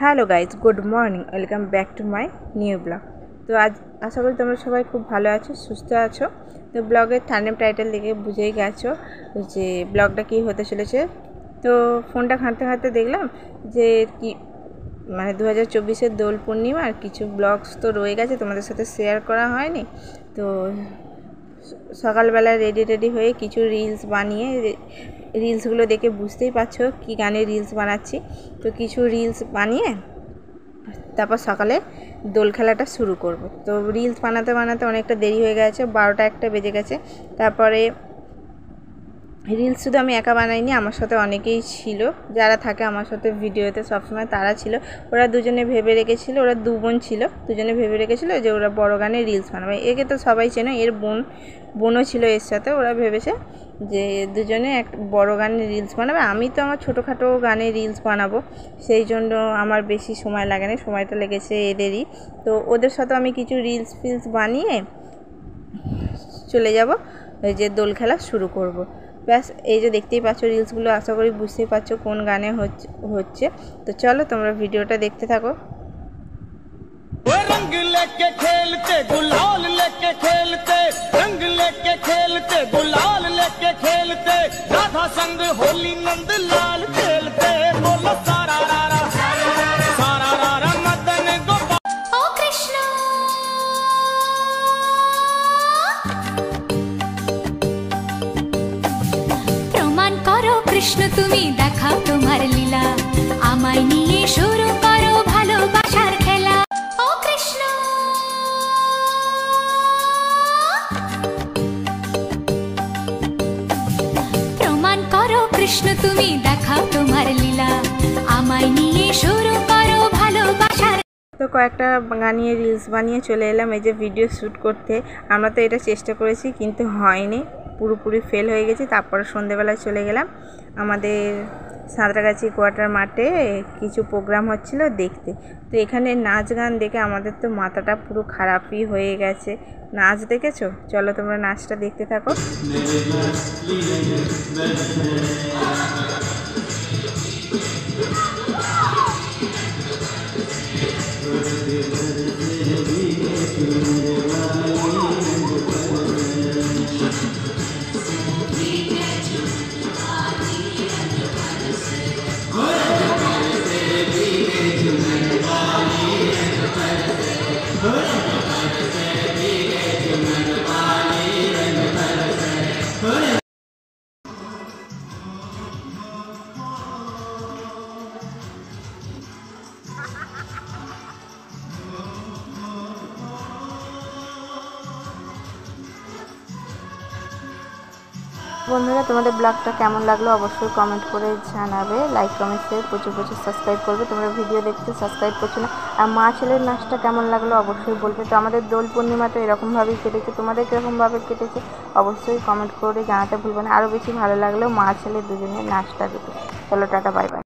Hello guys, good morning, welcome back to my new blog. তো আজ আশা করি তোমরা সবাই খুব ভালো আছো, সুস্থ আছো। তো ব্লগের থাম্বনেল টাইটেল দেখে বুঝেই গেছো যে ব্লগটা কী হতে চলেছে। তো ফোনটা ঘাঁটতে ঘাঁটতে দেখলাম যে কি মানে 2024-এর দোল পূর্ণিমার কিছু ব্লগস তো রয়ে গেছে, তোমাদের সাথে শেয়ার করা হয়নি। তো সকালবেলা রেডি হয়ে কিছু রিলস বানিয়ে, রিলসগুলো দেখে বুঝতেই পারছো কি গানের রিলস বানাচ্ছি। তো কিছু রিলস বানিয়ে তারপর সকালে দোল খেলাটা শুরু করব। তো রিলস বানাতে অনেকটা দেরি হয়ে গেছে, 12টা বেজে গেছে। তারপরে রিলস শুধু আমি একা বানাইনি, আমার সাথে অনেকেই ছিল, যারা থাকে আমার সাথে ভিডিওতে সবসময় তারা ছিল। ওরা দুজনে ভেবে রেখেছিল, ওরা দু বোন ছিল, দুজনে ভেবে রেখেছিল যে ওরা বড় গানে রিলস বানাবে। একে তো সবাই চেনো, এর বোনও ছিল এর সাথে। ওরা ভেবেছে যে দুজনে এক বড় গানে রিলস বানাবে। আমি তো আমার ছোটোখাটো গানে রিলস বানাবো, সেই জন্য আমার বেশি সময় লাগে না, সময়টা লেগেছে এদেরই। তো ওদের সাথে আমি কিছু রিলস বানিয়ে চলে যাব, ওই যে দোল খেলা শুরু করব। ব্যাস, এই যে দেখতেই পাচ্ছ রিলসগুলো, আশা করি বুঝতেই পারছো কোন গানে হচ্ছে। তো চলো তোমরা ভিডিওটা দেখতে থাকো। रंग लेके खेलते गुलाल लेके खेलते, रंग लेके खेलते गुलाल लेके खेलते, राधा संग होली नंद लाल खेलते, बोलो सारा रारा मदन गोपाल। ओ कृष्ण प्रमाण करो कृष्ण, तुम्हें देखाओ तुम्हार लीला, आमाय निये शुरू करो भालोबासार खेला। ओ कृष्ण प्रमाण करो कृष्ण, तुम्हें देखाओ तुम्हार लीला, आमाय निये शुरू करो भालोबासार। তো কয়েকটা গানিয়ে রিলস বানিয়ে চলে এলাম এই যে ভিডিও শ্যুট করতে। আমরা তো এটা চেষ্টা করেছি কিন্তু হয়নি, পুরোপুরি ফেল হয়ে গেছে। তারপরে সন্ধেবেলায় চলে গেলাম আমাদের সাঁতরাগাছি কোয়ার্টার মাঠে, কিছু প্রোগ্রাম হচ্ছিল দেখতে। তো এখানে নাচ গান দেখে আমাদের তো মাথাটা পুরো খারাপই হয়ে গেছে। নাচ দেখেছো? চলো তোমরা নাচটা দেখতে থাকো। বন্ধুরা, তোমাদের ব্লগটা কেমন লাগলো অবশ্যই কমেন্ট করে জানাবে, লাইক কমেন্ট শেয়ার প্রচুর সাবস্ক্রাইব করবে। তোমরা ভিডিও দেখতে সাবস্ক্রাইব করছো না। আর মা ছেলের নাচটা কেমন লাগলো অবশ্যই বলবে। তো আমাদের দোল পূর্ণিমা তো এরকমভাবেই কেটেছে, তোমাদের কীরকমভাবে কেটেছে অবশ্যই কমেন্ট করে জানাতে ভুলবে না। আরও বেশি ভালো লাগলেও মা ছেলে দুজনের নাচটা দেখে। চলো টাটা, বাই বাই।